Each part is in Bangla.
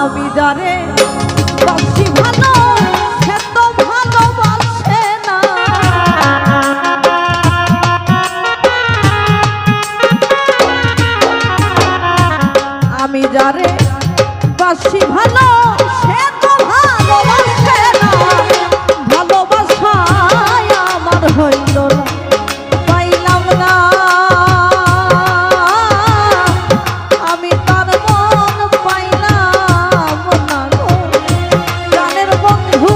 আমি যারে বাসি ভালো সে তো ভালোবাসে না। আমি যারে বাসি ভালো সে তো ভালোবাসে না। ভালোবাসায় আমার হইল না, পাইলাম না আমি তার মন, পাইলাম না গো প্রাণের বন্ধু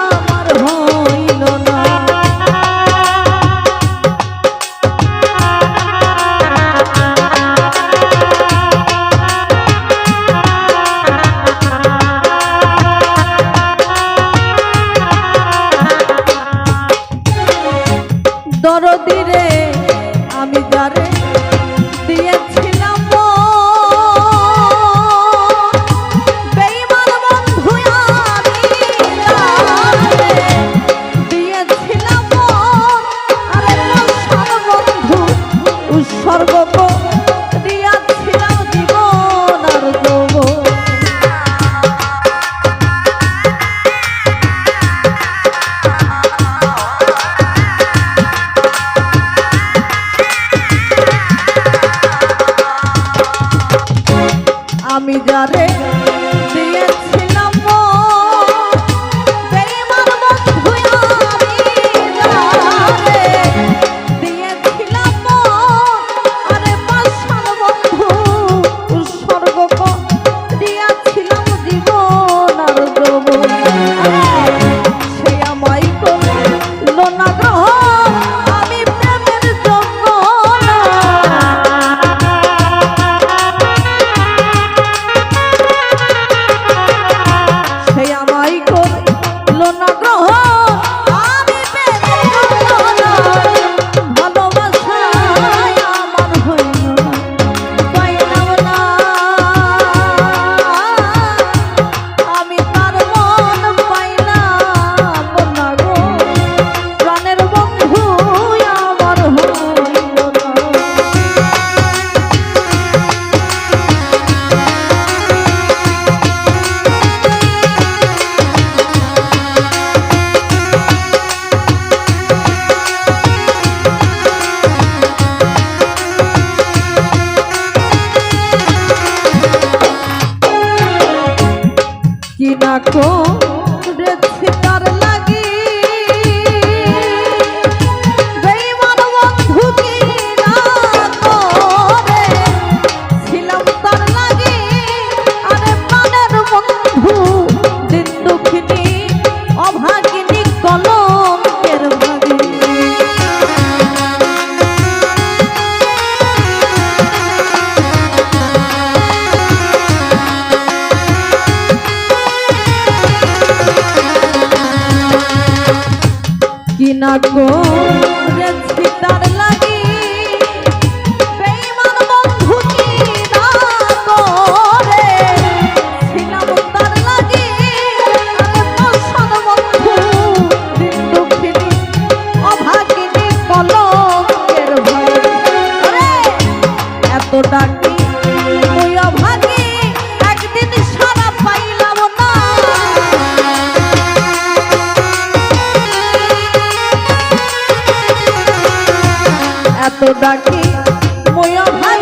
আমার হইল না। দরদি রে আমি যারে দিয়েছিলাম বেঈমান বন্ধু আমি যারে দিয়েছিলাম আরে মশার বন্ধু উৎসর্গ দিয়াছিলাম জীবন আর যৌবন। আমি যারে দিয়েছিলাম বেঈমান বন্ধু আমি যারে দিয়েছিলাম আরে পাষাণ বন্ধু উৎসর্গ দিয়াছিলাম জীবন আর যৌবন। সে আমায় করল না গ্রহণ, আমি প্রেমের যোগ্য না। কি না করেছি তার লাগি বেঈমান বন্ধু, কি না করেছিলাম তার লাগি আরে প্রাণের বন্ধু দিন দুঃখিনী অভাগিনী কলঙ্কের ভাগী। কি না করেছি তার লাগি বেঈমান বন্ধু, কি না করেছিলাম তার লাগি আরে পাষাণ বন্ধু দিন দুঃখিনী অভাগিনী কলঙ্কের ভাগী। এত ডাকি তুই অভাগী একদিন সারা পাইলাম না। এত ডাকি মই ভাই